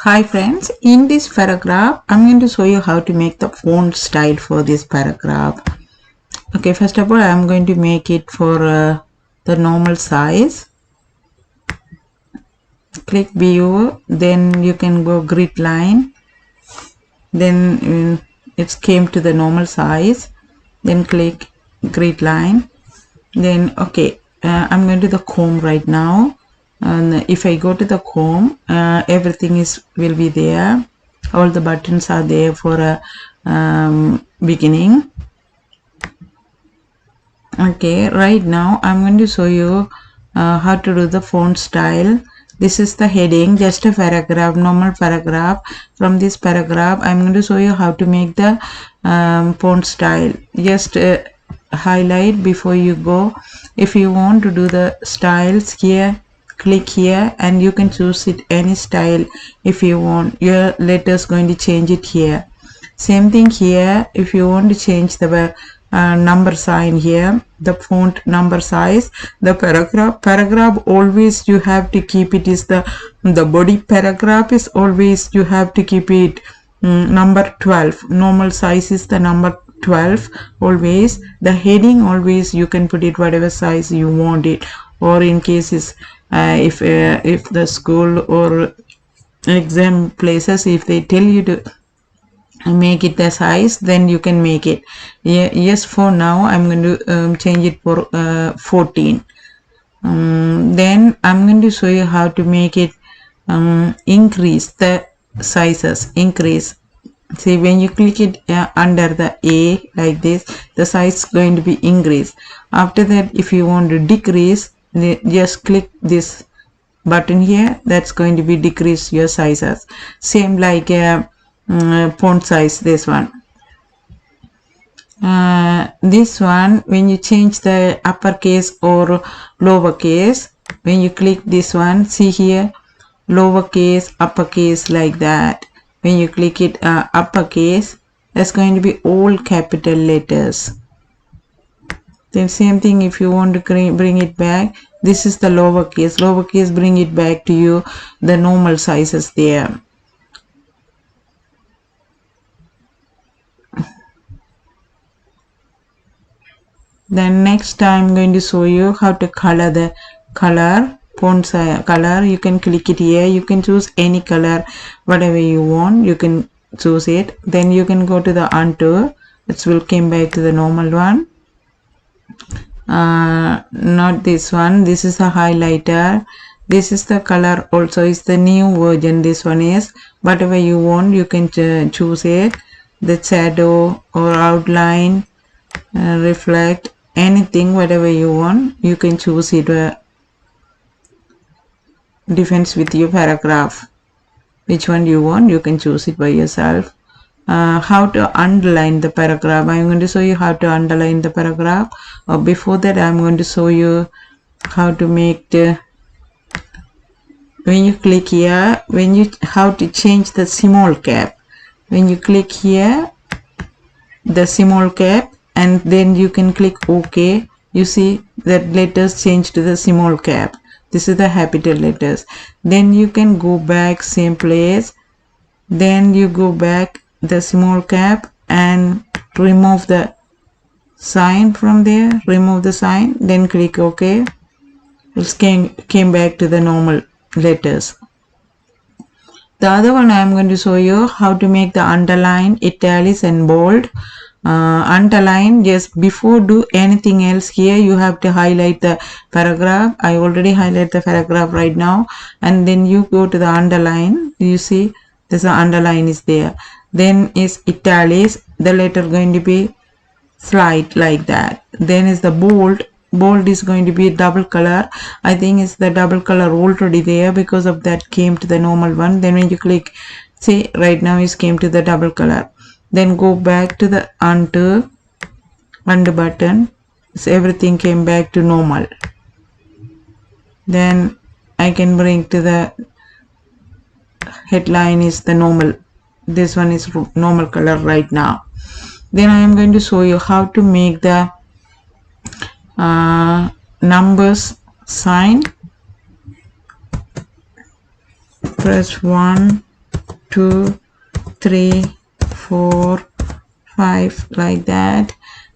Hi friends, in this paragraph I'm going to show you how to make the font style for this paragraph. Okay, first of all I'm going to make it for the normal size. Click view, then you can go grid line, then it came to the normal size, then click grid line, then okay, I'm going to the comb right now, and if I go to the comb, everything will be there. All the buttons are there for a beginning. Okay, right now I'm going to show you how to do the font style. This is the heading, just a paragraph, normal paragraph. From this paragraph I'm going to show you how to make the font style. Just highlight before you go. If you want to do the styles here, click here and you can choose it any style. If you want your letters going to change it here. Same thing here. If you want to change the number sign here, the font number size, the paragraph always you have to keep it is the body paragraph is always you have to keep it number 12. Normal size is the number 12 always. The heading always you can put it whatever size you want it, or in cases if the school or exam places, if they tell you to make it the size, then you can make it. Yes, for now I'm going to change it for 14. Then I'm going to show you how to make it increase the sizes. Increase, see, when you click it under the A like this, the size is going to be increased. After that, if you want to decrease, just click this button here, that's going to be decrease your sizes. Same like font size, this one. This one, when you change the uppercase or lowercase, when you click this one, see here, lowercase, uppercase, like that. When you click it uppercase, that's going to be all capital letters. Then same thing, if you want to bring it back, this is the lowercase, bring it back to you the normal sizes there. Then next I'm going to show you how to color the font color. You can click it here, you can choose any color, whatever you want, you can choose it. Then you can go to the undo, it will come back to the normal one. Not this one, this is a highlighter. This is the color also, is the new version. This one is whatever you want, you can choose it. The shadow or outline, reflect, anything, whatever you want, you can choose it. Depends with your paragraph, which one you want, you can choose it by yourself. How to underline the paragraph, I'm going to show you how to underline the paragraph. Before that, I'm going to show you how to make the, when you click here, how to change the small cap. When you click here, the small cap, and then you can click OK. You see that letters change to the small cap. This is the capital letters. Then you can go back same place. Then you go back the small cap and remove the sign from there. Remove the sign. Then click OK. It came back to the normal letters. The other one I am going to show you how to make the underline, italics and bold. Underline, just before do anything else here, you have to highlight the paragraph. I already highlight the paragraph right now, and then you go to the underline. You see this underline is there. Then is italics, the letter going to be slide like that. Then is the bold. Bold is going to be double color. I think it's the double color already there, because of that came to the normal one. Then when you click, see, right now it came to the double color. Then go back to the undo button, so everything came back to normal. Then I can bring to the headline is the normal, this one is normal color right now. Then I am going to show you how to make the numbers sign. Press 1, 2, 3, 4, 5, like that.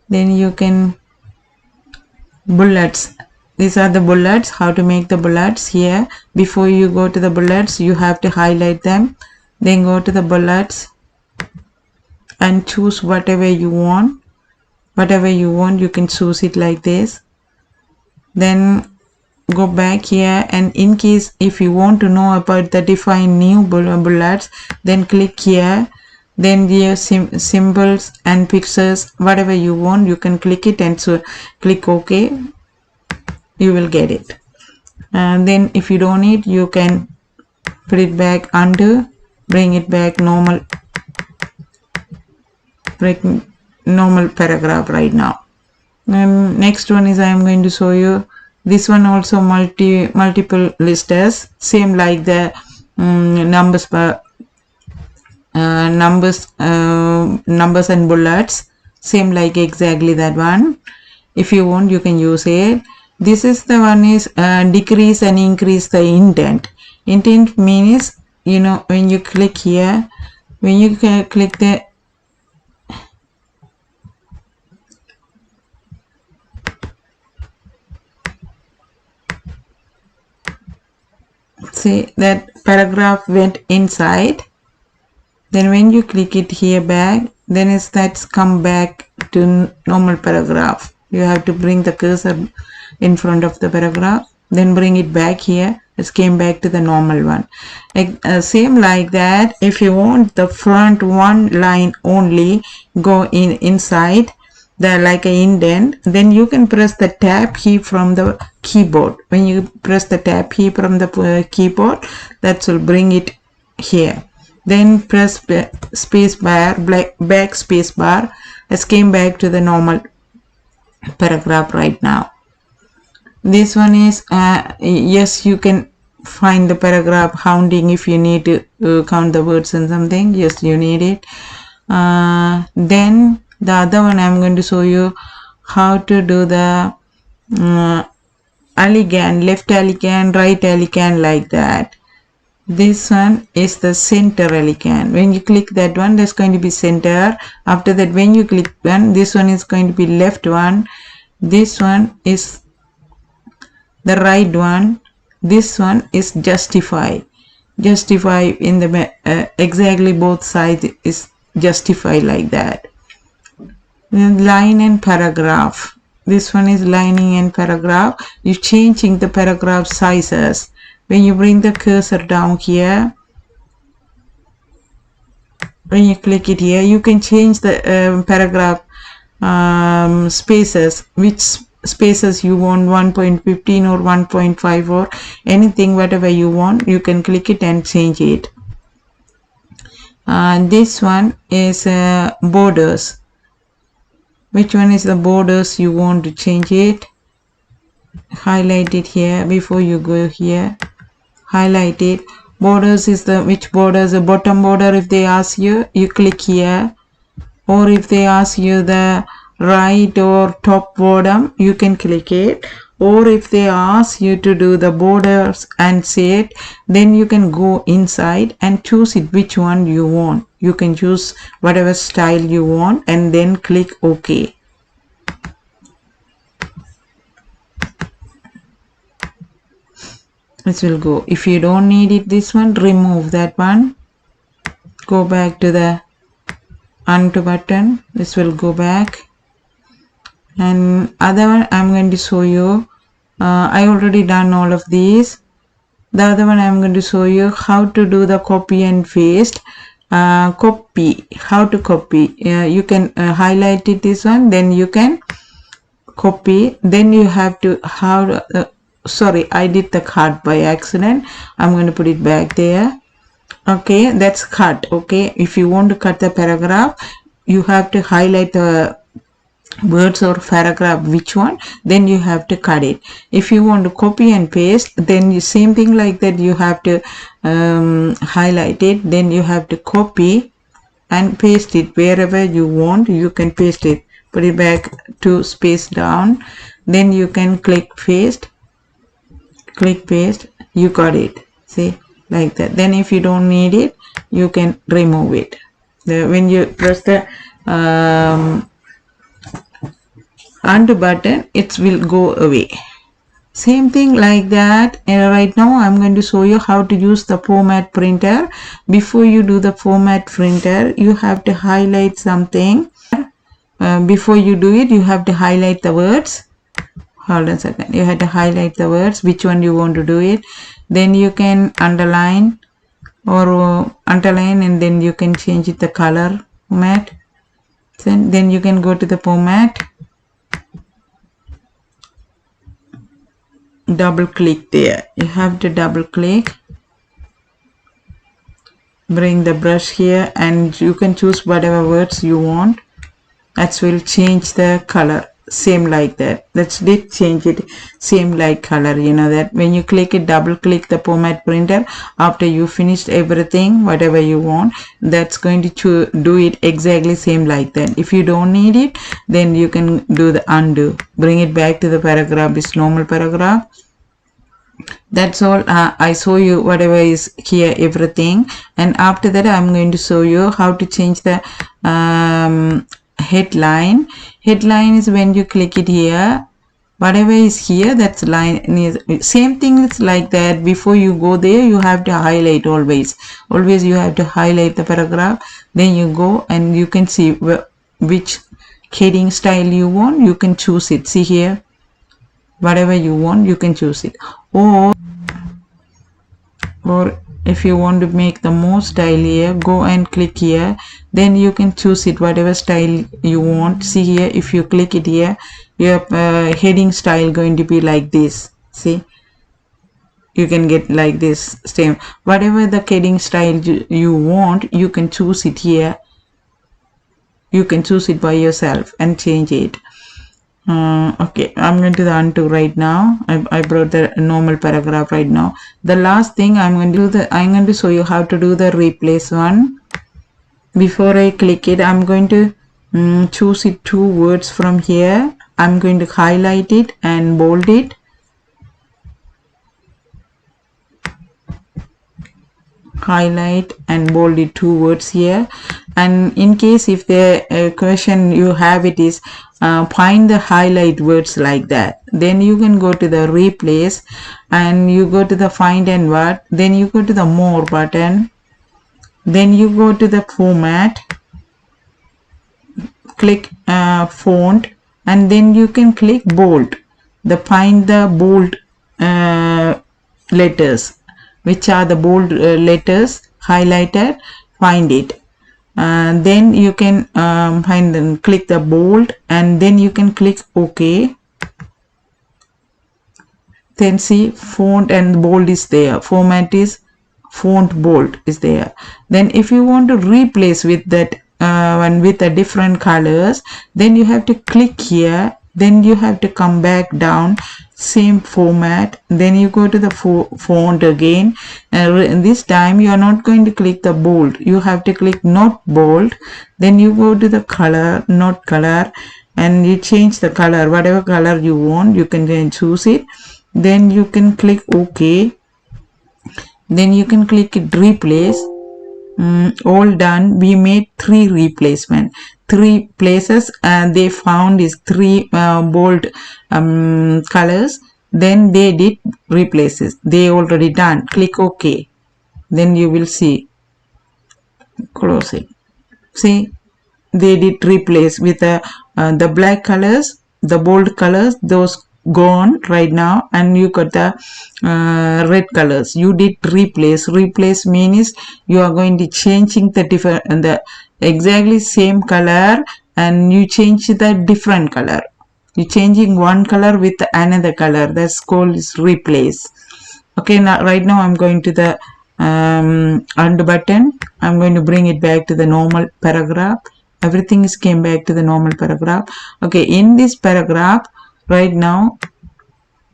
Then you can bullets. These are the bullets. How to make the bullets here. Before you go to the bullets, you have to highlight them. Then go to the bullets and choose whatever you want. Whatever you want, you can choose it like this. Then go back here, and in case if you want to know about the define new bullets, then click here. Then the symbols and pictures, whatever you want, you can click it, and so click OK. You will get it. And then if you don't need, you can put it back under, bring it back normal, normal paragraph right now. And next one is I am going to show you this one also multiple listers, same like the numbers and bullets, same like exactly that one. If you want, you can use it. This is the one is decrease and increase the indent. Indent means, you know, when you click here, when you click the see that paragraph went inside, then when you click it here back, then it's that's come back to normal paragraph. You have to bring the cursor in front of the paragraph, then bring it back here. It came back to the normal one. Same like that. If you want the front one line only go inside the like a indent, then you can press the tab key from the keyboard. When you press the tab key from the keyboard, that will bring it here. Then press space bar, back space bar. It came back to the normal paragraph right now. This one is yes, you can find the paragraph counting if you need to count the words and something. Yes, you need it. Then the other one I'm going to show you how to do the elegant, left elegant, right elegant, like that. This one is the center elegant. When you click that one, there's going to be center. After that, when you click one, this one is going to be left one. This one is the right one. This one is justify. Justify in the exactly both sides is justify, like that. Then line and paragraph. This one is lining and paragraph. You're changing the paragraph sizes. When you bring the cursor down here, when you click it here, you can change the paragraph spaces, which spaces you want, 1.15 or 1.5 or anything, whatever you want, you can click it and change it. This one is borders. Which one is the borders you want to change it? Highlight it here before you go here. Highlight it. Borders is the which borders, the bottom border. If they ask you, you click here. Or if they ask you the right or top bottom, you can click it. Or if they ask you to do the borders and say it, then you can go inside and choose it which one you want. You can choose whatever style you want and then click OK. This will go. If you don't need it, this one, remove that one. Go back to the undo button. This will go back. And other one I'm going to show you. I already done all of these. The other one I'm going to show you how to do the copy and paste. Copy. How to copy. You can highlight it, this one. Then you can copy. Then you have to sorry, I did the cut by accident. I'm going to put it back there. Okay, that's cut. Okay, if you want to cut the paragraph, you have to highlight the words or paragraph which one, then you have to cut it. If you want to copy and paste, then the same thing like that, you have to highlight it, then you have to copy and paste it wherever you want. You can paste it, put it back to space down, then you can click paste. Click paste, you got it. See, like that. Then if you don't need it, you can remove it. When you press the undo button, it will go away. Same thing like that. Right now I'm going to show you how to use the format printer. Before you do the format printer, you have to highlight something. Before you do it, you have to highlight the words. Hold on a second. You have to highlight the words, which one you want to do it. Then you can underline or underline, and then you can change it the color format. Then you can go to the format. Double click there. You have to double click, bring the brush here, and you can choose whatever words you want. That will change the color, same like that. Let's change it same like color. You know that when you click it, double click the format printer, after you finished everything whatever you want, that's going to do it exactly same like that. If you don't need it, then you can do the undo, bring it back to the paragraph, this normal paragraph. That's all. I show you whatever is here, everything, and after that I'm going to show you how to change the headline. Headline is when you click it here, whatever is here, that's line is same thing. It's like that. Before you go there, you have to highlight always you have to highlight the paragraph. Then you go and you can see which heading style you want. You can choose it. See here, whatever you want, you can choose it. Or if you want to make the more style here, go and click here, then you can choose it whatever style you want. See here, if you click it here, your heading style going to be like this. See, you can get like this same, whatever the heading style you want, you can choose it here. You can choose it by yourself and change it. Okay, I'm going to the undo right now. I brought the normal paragraph right now. The last thing I'm going to show you how to do the replace one. Before I click it, I'm going to choose it two words from here. I'm going to highlight it and bold it. Highlight and bold it two words here. And in case if the question you have it is find the highlight words like that, then you can go to the replace and you go to the find and what, then you go to the more button, then you go to the format, click font, and then you can click bold, the find the bold letters, which are the bold letters highlighted, find it. Then you can find and click the bold, and then you can click OK. Then see font and bold is there, format is font bold is there. Then if you want to replace with that one with the different colors, then you have to click here, then you have to come back down, same format, then you go to the font again, and this time you are not going to click the bold, you have to click not bold, then you go to the color, not color, and you change the color, whatever color you want, you can then choose it, then you can click OK, then you can click it replace. All done. We made 3 replacement, 3 places, and they found is 3 bold colors, then they did replaces, they already done. Click OK, then you will see, close it, see they did replace with the black colors, the bold colors, those gone right now, and you got the red colors. You did replace. Replace means you are going to changing the different, the exactly same color, and you change the different color. You changing one color with another color. That's called is replace. Okay, now right now I'm going to the undo button. I'm going to bring it back to the normal paragraph. Everything is came back to the normal paragraph. Okay, in this paragraph right now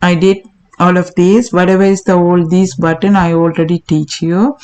I did all of these, whatever is the all these button I already teach you.